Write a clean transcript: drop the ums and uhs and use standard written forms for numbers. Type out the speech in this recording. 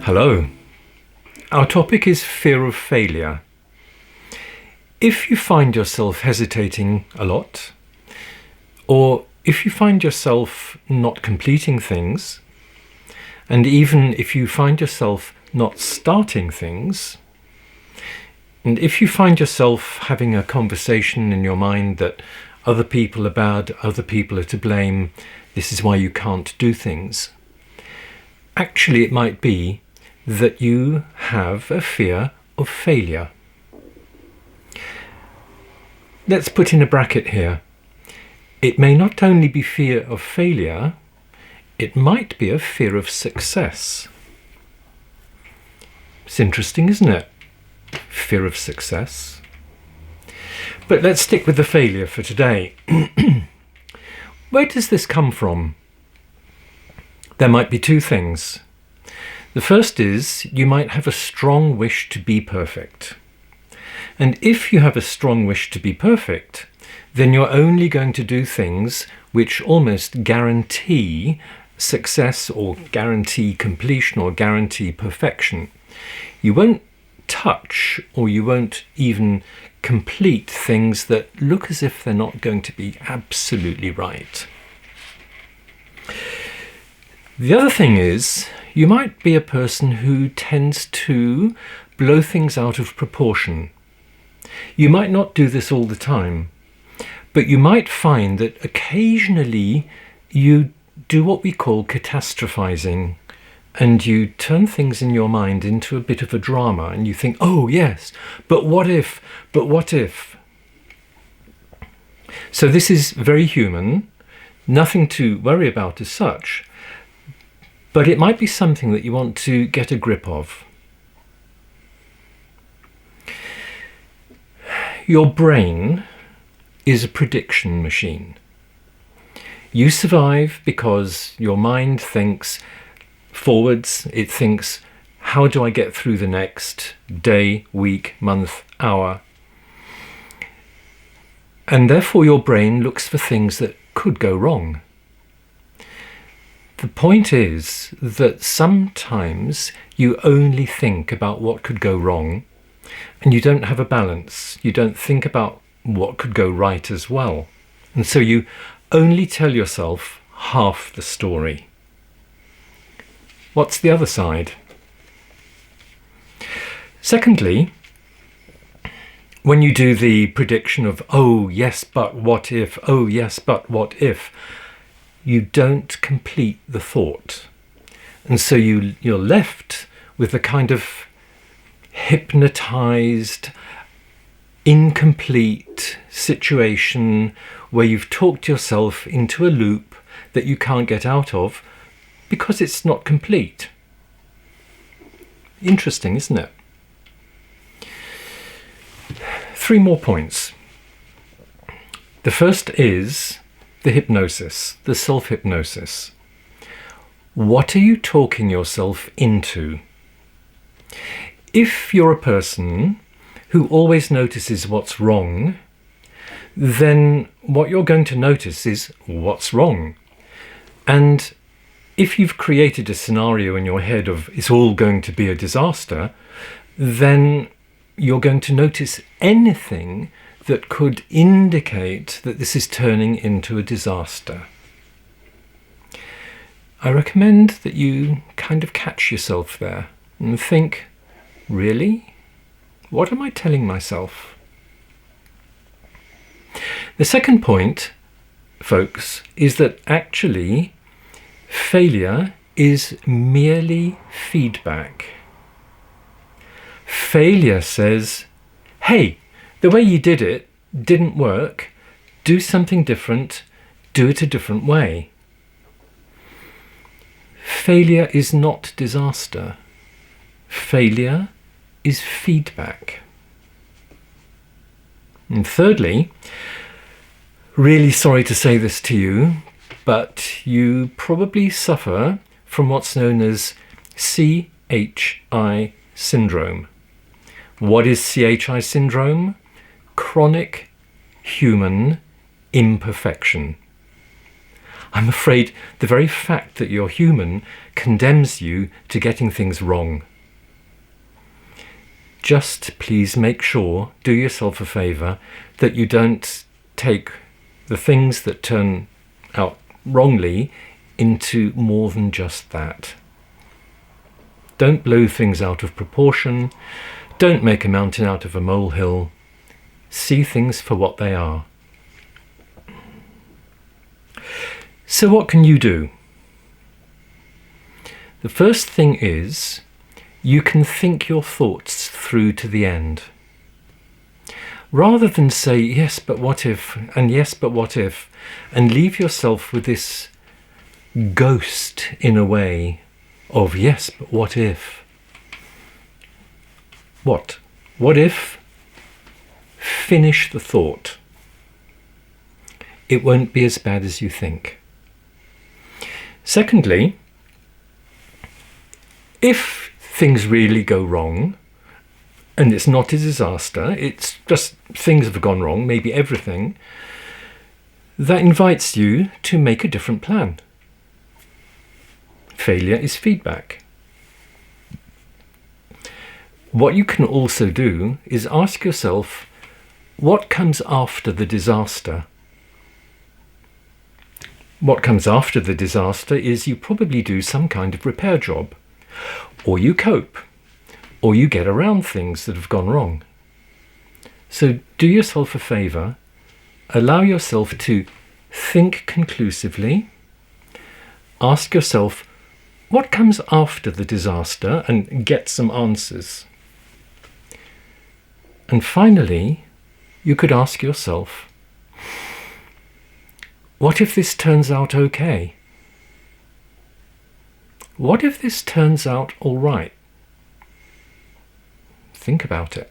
Hello. Our topic is fear of failure. If you find yourself hesitating a lot, or if you find yourself not completing things, and even if you find yourself not starting things, and if you find yourself having a conversation in your mind that other people are bad, other people are to blame, this is why you can't do things, actually it might be that you have a fear of failure. Let's put in a bracket here. It may not only be fear of failure, it might be a fear of success. It's interesting, isn't it? Fear of success. But let's stick with the failure for today. Where does this come from? There might be two things. The first is you might have a strong wish to be perfect. And if you have a strong wish to be perfect, then you're only going to do things which almost guarantee success or guarantee completion or guarantee perfection. You won't touch or you won't even complete things that look as if they're not going to be absolutely right. The other thing is, you might be a person who tends to blow things out of proportion. You might not do this all the time, but you might find that occasionally you do what we call catastrophizing, and you turn things in your mind into a bit of a drama, and you think, oh yes, but what if, but what if? So this is very human, nothing to worry about as such, but it might be something that you want to get a grip of. Your brain is a prediction machine. You survive because your mind thinks forwards. It thinks, how do I get through the next day, week, month, hour? And therefore your brain looks for things that could go wrong. The point is that sometimes you only think about what could go wrong and you don't have a balance. You don't think about what could go right as well. And so you only tell yourself half the story. What's the other side? Secondly, when you do the prediction of, oh yes, but what if, oh yes, but what if, you don't complete the thought. And so you're left with a kind of hypnotized, incomplete situation where you've talked yourself into a loop that you can't get out of because it's not complete. Interesting, isn't it? 3 more points. The first is the hypnosis, the self-hypnosis. What are you talking yourself into? If you're a person who always notices what's wrong, then what you're going to notice is what's wrong. And if you've created a scenario in your head of it's all going to be a disaster, then you're going to notice anything that could indicate that this is turning into a disaster. I recommend that you kind of catch yourself there and think, really? What am I telling myself? The second point, folks, is that actually failure is merely feedback. Failure says, hey, the way you did it didn't work. Do something different. Do it a different way. Failure is not disaster. Failure is feedback. And thirdly, really sorry to say this to you, but you probably suffer from what's known as CHI syndrome. What is CHI syndrome? Chronic human imperfection. I'm afraid the very fact that you're human condemns you to getting things wrong. Just please make sure, do yourself a favour, that you don't take the things that turn out wrongly into more than just that. Don't blow things out of proportion. Don't make a mountain out of a molehill. See things for what they are. So what can you do? The first thing is, you can think your thoughts through to the end. Rather than say, yes, but what if, and yes, but what if, and leave yourself with this ghost, in a way, of yes, but what if? What? What if? Finish the thought. It won't be as bad as you think. Secondly, if things really go wrong, and it's not a disaster, it's just things have gone wrong, maybe everything, that invites you to make a different plan. Failure is feedback. What you can also do is ask yourself, what comes after the disaster? What comes after the disaster is you probably do some kind of repair job, or you cope, or you get around things that have gone wrong. So do yourself a favour, allow yourself to think conclusively, ask yourself, what comes after the disaster, and get some answers. And finally, you could ask yourself, what if this turns out okay? What if this turns out all right? Think about it.